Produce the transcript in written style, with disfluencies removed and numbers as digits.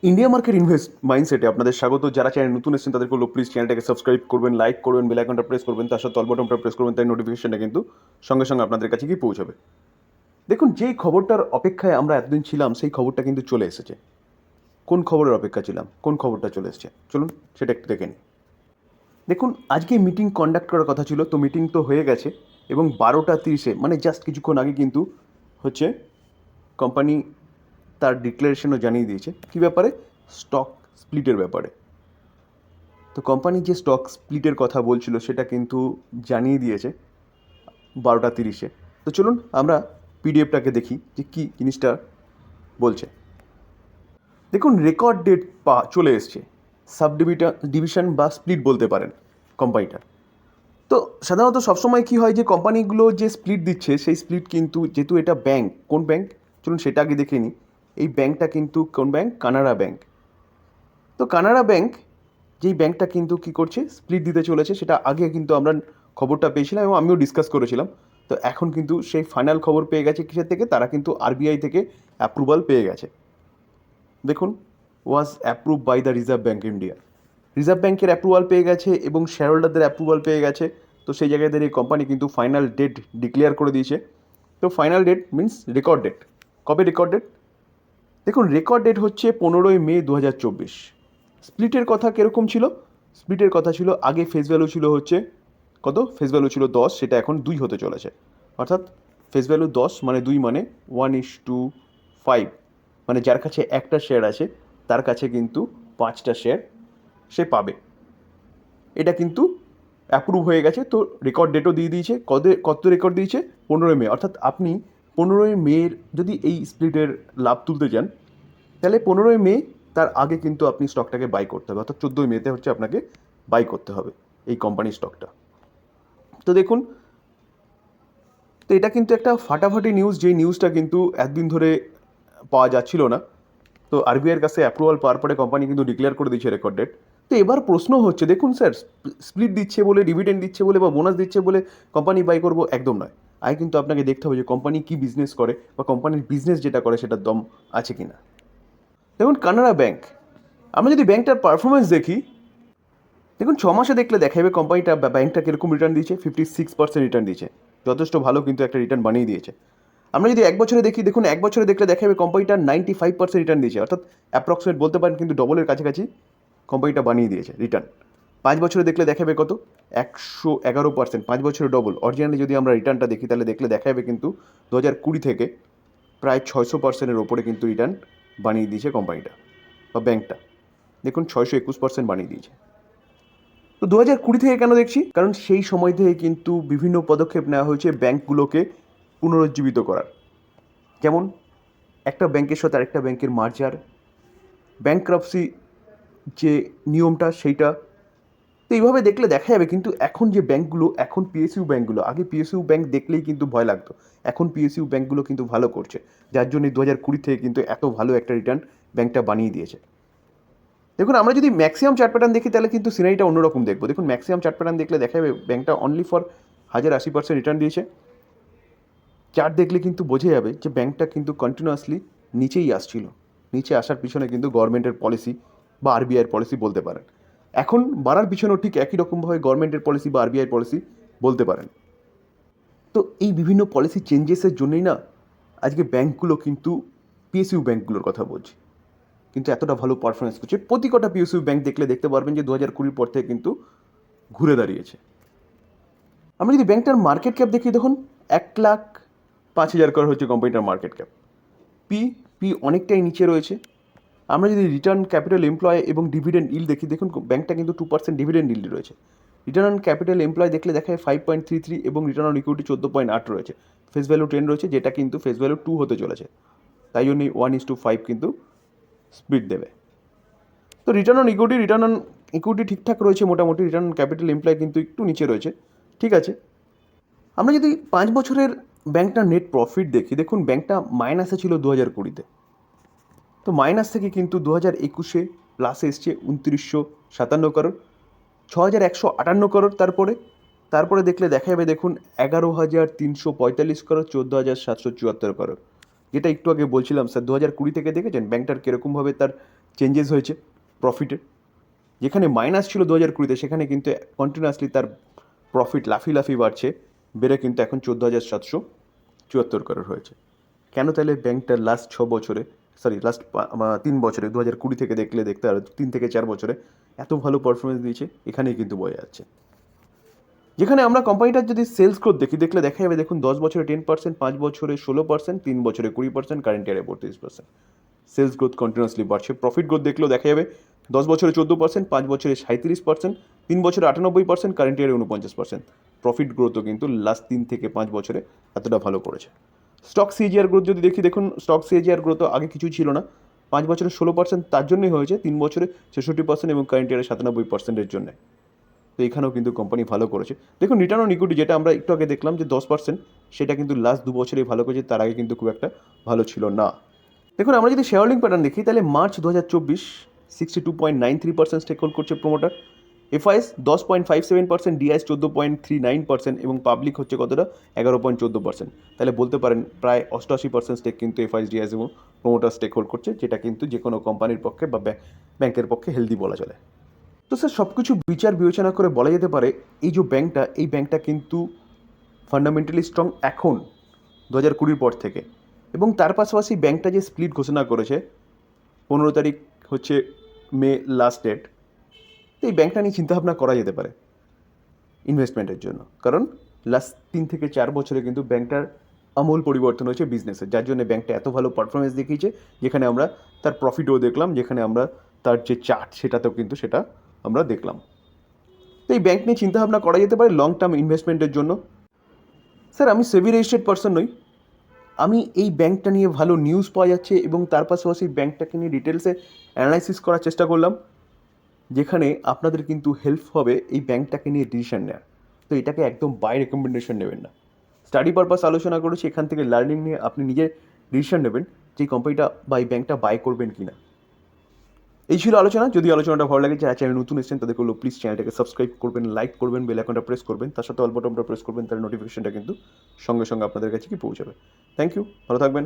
India market invest মাইন্ডসেটে আপনাদের স্বাগত। যারা চ্যানেল নতুন এসেছেন তাদেরকে বলবো প্লিজ চ্যানেলটাকে সাবস্ক্রাইব করবেন, লাইক করবেন, বেল আইকনটা প্রেস করবেন, তার সাথে অল বাটনটা প্রেস করবেন, তাই নোটিফিকেশনটা কিন্তু সঙ্গে সঙ্গে আপনাদের কাছে গিয়ে পৌঁছাবে। দেখুন, যেই খবরটার অপেক্ষায় আমরা এতদিন ছিলাম সেই খবরটা কিন্তু চলে এসেছে। কোন খবরের অপেক্ষা ছিলাম, কোন খবরটা চলে এসেছে, চলুন সেটা একটু দেখে নিই। দেখুন, আজকে মিটিং কন্ডাক্ট করার কথা ছিল, তো মিটিং তো হয়ে গেছে এবং 12:30 মানে জাস্ট কিছুক্ষণ আগে কিন্তু হচ্ছে কোম্পানি তার ডিক্লারেশনও জানিয়ে দিয়েছে কী ব্যাপারে, স্টক স্প্লিটের ব্যাপারে। তো কোম্পানি যে স্টক স্প্লিটের কথা বলছিল সেটা কিন্তু জানিয়ে দিয়েছে 12:30। তো চলুন আমরা পিডিএফটাকে দেখি যে কী জিনিসটা বলছে। দেখুন, রেকর্ড ডেট চলে এসছে, ডিভিশন বা স্প্লিট বলতে পারেন কোম্পানিটার। তো সাধারণত সবসময় কী হয় যে কোম্পানিগুলো যে স্প্লিট দিচ্ছে সেই স্প্লিট কিন্তু, যেহেতু এটা ব্যাংক, কোন ব্যাংক চলুন সেটা আগে দেখে নিই। এই ব্যাংকটা কিন্তু কোন ব্যাংক? কানাড়া ব্যাংক। তো কানাড়া ব্যাংক, যেই ব্যাংকটা কিন্তু কী করছে, স্প্লিট দিতে চলেছে, সেটা আগে কিন্তু আমরা খবরটা পেয়েছিলাম এবং আমিও ডিসকাস করেছিলাম। তো এখন কিন্তু সেই ফাইনাল খবর পেয়ে গেছে কিসের থেকে, তারা কিন্তু আরবিআই থেকে অ্যাপ্রুভাল পেয়ে গেছে। দেখুন, was approve by the reserve bank India. Reserve ব্যাঙ্কের অ্যাপ্রুভাল পেয়ে গেছে এবং শেয়ার হোল্ডারদের অ্যাপ্রুভাল পেয়ে গেছে। তো সেই জায়গায় দাঁড়িয়ে কোম্পানি কিন্তু ফাইনাল ডেট ডিক্লেয়ার করে দিয়েছে। তো final date means record date. কবে রেকর্ড ডেট? দেখুন, রেকর্ড ডেট হচ্ছে 15 মে 2024। স্প্লিটের কথা কীরকম ছিল? স্প্লিটের কথা ছিল, আগে ফেস ভ্যালু ছিল হচ্ছে কত? ফেস ভ্যালু ছিল 10, সেটা এখন 2 হতে চলেছে। অর্থাৎ ফেস ভ্যালু 10 মানে 2 মানে 1:5, মানে যার কাছে একটা শেয়ার আছে তার কাছে কিন্তু 5টা শেয়ার সে পাবে। এটা কিন্তু অ্যাপ্রুভ হয়ে গেছে। তো রেকর্ড ডেটও দিয়ে দিয়েছে। কত রেকর্ড দিয়েছে? 15 মে। অর্থাৎ আপনি 15 মের যদি এই স্প্লিটের লাভ তুলতে চান তাহলে 15 মে তার আগে কিন্তু আপনি স্টকটাকে বাই করতে হবে। অর্থাৎ 14 মেতে হচ্ছে আপনাকে বাই করতে হবে এই কোম্পানির স্টকটা। তো দেখুন, তো এটা কিন্তু একটা ফাটাফাটি নিউজ, যেই নিউজটা কিন্তু এতদিন ধরে পাওয়া যাচ্ছিল না। তো আরবিআইয়ের কাছে অ্যাপ্রুভাল পাওয়ার পরে কোম্পানি কিন্তু ডিক্লেয়ার করে দিয়েছে রেকর্ড ডেট। তো এবার প্রশ্ন হচ্ছে, দেখুন স্যার, স্প্লিট দিচ্ছে বলে, ডিভিডেন্ড দিচ্ছে বলে বা বোনাস দিচ্ছে বলে কোম্পানি বাই করবো, একদম নয়। আগে কিন্তু আপনাকে দেখতে হবে যে কোম্পানি কী বিজনেস করে বা কোম্পানির বিজনেস যেটা করে সেটার দম আছে কি না। দেখুন, কানাড়া ব্যাংক, আমরা যদি ব্যাংকটার পারফরমেন্স দেখি, দেখুন 6 মাসে দেখলে দেখা যাবে কোম্পানিটা বা ব্যাংকটা কীরকম রিটার্ন দিয়েছে। 56% রিটার্ন দিয়েছে, যথেষ্ট ভালো কিন্তু একটা রিটার্ন বানিয়ে দিয়েছে। আমরা যদি 1 বছরে দেখি, দেখুন 1 বছরে দেখলে দেখা যাবে কোম্পানিটা 95% রিটার্ন দিয়েছে, অর্থাৎ অ্যাপ্রক্সিমেট বলতে পারেন কিন্তু ডবলের কাছাকাছি কোম্পানিটা বানিয়ে দিয়েছে রিটার্ন। 5 বছরে দেখলে দেখা যাবে কত? 111%, 5 বছরে ডবল। অরিজিনালি যদি আমরা রিটার্নটা দেখি তাহলে দেখলে দেখা যাবে কিন্তু 2020 থেকে প্রায় 600%-এর ওপরে কিন্তু রিটার্ন বানিয়ে দিয়েছে কোম্পানিটা বা ব্যাংকটা। দেখুন 621% বানিয়ে দিয়েছে। তো 2020 থেকে কেন দেখছি? কারণ সেই সময় থেকে কিন্তু বিভিন্ন পদক্ষেপ নেওয়া হয়েছে ব্যাংকগুলোকে পুনরুজ্জীবিত করার। যেমন একটা ব্যাংকের সাথে আরেকটা ব্যাংকের মার্জার, ব্যাংক্রাপসি যে নিয়মটা সেইটা। তো এইভাবে দেখলে দেখা যাবে কিন্তু এখন যে ব্যাংকগুলো, এখন পিএসইউ ব্যাংকগুলো, আগে পিএসইউ ব্যাংক দেখলেই কিন্তু ভয় লাগতো, এখন পিএসইউ ব্যাংকগুলো কিন্তু ভালো করছে, যার জন্য 2020 থেকে কিন্তু এত ভালো একটা রিটার্ন ব্যাংকটা বানিয়ে দিয়েছে। দেখুন, আমরা যদি ম্যাক্সিমাম চার্ট প্যাটার্ন দেখি তাহলে কিন্তু সিনারিটা অন্যরকম দেখবো। দেখুন, ম্যাক্সিমাম চার্ট প্যাটার্ন দেখলে দেখা যাবে ব্যাংকটা অনলি ফর 1080% রিটার্ন দিয়েছে। চার্ট দেখলে কিন্তু বোঝা যাবে যে ব্যাংকটা কিন্তু কন্টিনিউয়াসলি নিচেই আসছিল। নিচে আসার পিছনে কিন্তু গভর্নমেন্টের পলিসি বা আরবিআইয়ের পলিসি বলতে পারেন। এখন বাড়ার পিছনেও ঠিক একই রকমভাবে গভর্নমেন্টের পলিসি বা আরবিআইয়ের পলিসি বলতে পারেন। তো এই বিভিন্ন পলিসি চেঞ্জেসের জন্যই না আজকে ব্যাংকগুলো কিন্তু, পিএসইউ ব্যাংকগুলোর কথা বলছি, কিন্তু এতটা ভালো পারফরমেন্স করছে। প্রতি কটা পিএসইউ ব্যাংক দেখলে দেখতে পারবেন যে 2020 পর থেকে কিন্তু ঘুরে দাঁড়িয়েছে। আমরা যদি ব্যাংকটার মার্কেট ক্যাপ দেখি, দেখুন 1,05,000 করোড় হচ্ছে কোম্পানিটার মার্কেট ক্যাপ। পি পি অনেকটাই নিচে রয়েছে। আমরা যদি রিটার্ন ক্যাপিটাল এমপ্লয় এবং ডিভিডেন্ড ইল্ড দেখি, দেখুন ব্যাংকটা কিন্তু 2% ডিভিডেন্ড ইল্ড রয়েছে। রিটার্ন অন ক্যাপিটাল এমপ্লয় দেখলে দেখা যায় 5.33 এবং রিটার্ন অন ইকুইটি 14.8 রয়েছে। ফেস ভ্যালু 10 রয়েছে, যেটা কিন্তু ফেস ভ্যালু 2 হতে চলেছে, তাই জন্যই 1:5 কিন্তু স্পিড দেবে। তো রিটার্ন অন ইকুইটি ঠিকঠাক রয়েছে মোটামুটি। রিটার্ন অন ক্যাপিটাল এমপ্লয় কিন্তু একটু নিচে রয়েছে, ঠিক আছে। আমরা যদি 5 বছরের ব্যাংকটার নেট প্রফিট দেখি, দেখুন ব্যাংকটা মাইনাসে ছিল 2020-তে। তো মাইনাস থেকে কিন্তু 2021-এ প্লাসে এসছে 2957 করোড়, 6158 করোড়। তারপরে দেখলে দেখা যাবে, দেখুন 11,345 করোড়, 14,774 করোড়। যেটা একটু আগে বলছিলাম স্যার, 2020 থেকে দেখেছেন ব্যাংকটার কীরকমভাবে তার চেঞ্জেস হয়েছে প্রফিটে, যেখানে মাইনাস ছিল 2020-তে, সেখানে কিন্তু কন্টিনিউয়াসলি তার প্রফিট লাফি বাড়ছে, বেড়ে কিন্তু এখন 14,774 করোড় হয়েছে। কেন তাহলে ব্যাংকটার লাস্ট 6 বছরে, লাস্ট 3 বছরে, 2020 থেকে দেখতে আর 3 থেকে 4 বছরে এত ভালো পারফরমেন্স দিয়েছে, এখানেই কিন্তু বোঝা যাচ্ছে। যেখানে আমরা কোম্পানিটার যদি সেলস গ্রোথ দেখলে দেখা যাবে, দেখুন 10 বছরে 10%, 5 বছরে 16%, 3 বছরে 20%, কারেন্ট ইয়ারে 32%। সেলস গ্রোথ কন্টিনিউয়াসলি বাড়ছে। প্রফিট গ্রোথ দেখলেও দেখা যাবে 10 বছরে 14%, 5 বছরে 37%, 3 বছরে 98%, কারেন্ট ইয়ারে 49%। প্রফিট গ্রোথও কিন্তু লাস্ট 3 থেকে 5 বছরে এতটা ভালো করেছে। স্টক সিএজিআর গ্রোথ যদি দেখুন স্টক সিএজিআর গ্রোথ আগে কিছুই ছিল না, 5 বছরে 16% তার জন্যই হয়েছে, 3 বছরে 66% এবং কারেন্ট ইয়ারে 97%-এর জন্য। তো এখানেও কিন্তু কোম্পানি ভালো করেছে। দেখুন রিটার্ন অন ইকুইটি, যেটা আমরা একটু আগে দেখলাম যে 10%, সেটা কিন্তু লাস্ট 2 বছরেই ভালো করেছে, তার আগে কিন্তু খুব একটা ভালো ছিল না। দেখুন আমরা যদি শেয়ার হোল্ডিং প্যাটার্ন দেখি, তাহলে মার্চ 2024 62.93% স্টেক হোল্ড করছে প্রোমোটার, এফআইএস 10.57%, ডিআইএস 14.39% এবং পাবলিক হচ্ছে কতটা 11.14%। তাহলে বলতে পারেন প্রায় 88% স্টেক কিন্তু এফআইএস, ডিআইএস এবং প্রোমোটার স্টেক হোল্ড করছে, যেটা কিন্তু যে কোনো কোম্পানির পক্ষে বা ব্যাংকের পক্ষে হেলদি বলা চলে। তো স্যার সব কিছু বিচার বিবেচনা করে বলা যেতে পারে এই যে ব্যাংকটা কিন্তু ফান্ডামেন্টালি স্ট্রং এখন 2020 পর থেকে। এবং তার পাশাপাশি ব্যাংকটা যে স্প্লিট ঘোষণা করেছে 15 তারিখ হচ্ছে মে লাস্ট ডেট, তো এই ব্যাংকটা নিয়ে চিন্তাভাবনা করা যেতে পারে ইনভেস্টমেন্টের জন্য। কারণ লাস্ট 3 থেকে 4 বছরে কিন্তু ব্যাংকটার আমূল পরিবর্তন হয়েছে বিজনেসের, যার জন্য ব্যাংকটা এত ভালো পারফরমেন্স দেখিয়েছে, যেখানে আমরা তার প্রফিটও দেখলাম, যেখানে আমরা তার যে চার্ট সেটাতেও কিন্তু সেটা আমরা দেখলাম। তো এই ব্যাংক নিয়ে চিন্তাভাবনা করা যেতে পারে লং টার্ম ইনভেস্টমেন্টের জন্য। স্যার আমি সেবি রেজিস্টার্ড পার্সন নই, আমি এই ব্যাংকটা নিয়ে ভালো নিউজ পাওয়া যাচ্ছে এবং তার পাশাপাশি ব্যাংকটাকে নিয়ে ডিটেলসে অ্যানালাইসিস করার চেষ্টা করলাম, যেখানে আপনাদের কিন্তু হেল্প হবে এই ব্যাংকটাকে নিয়ে ডিসিশন নেওয়ার। তো এটাকে একদম বাই রেকমেন্ডেশন নেবেন না, স্টাডি পারপাস আলোচনা করেছি, এখান থেকে লার্নিং নিয়ে আপনি নিজের ডিসিশন নেবেন যে এই কোম্পানিটা বা এই ব্যাংকটা বাই করবেন কি না। এই ছিল আলোচনা। যদি আলোচনাটা ভালো লাগে, যারা চ্যানেল নতুন এসেছেন তাদেরকে বলবো প্লিজ চ্যানেলটাকে সাবস্ক্রাইব করবেন, লাইক করবেন, বেল আইকনটা প্রেস করবেন, তার সাথে অল বাটনটা প্রেস করবেন, তার নোটিফিকেশনটা কিন্তু সঙ্গে সঙ্গে আপনাদের কাছে কি পৌঁছাবে। থ্যাংক ইউ, ভালো থাকবেন।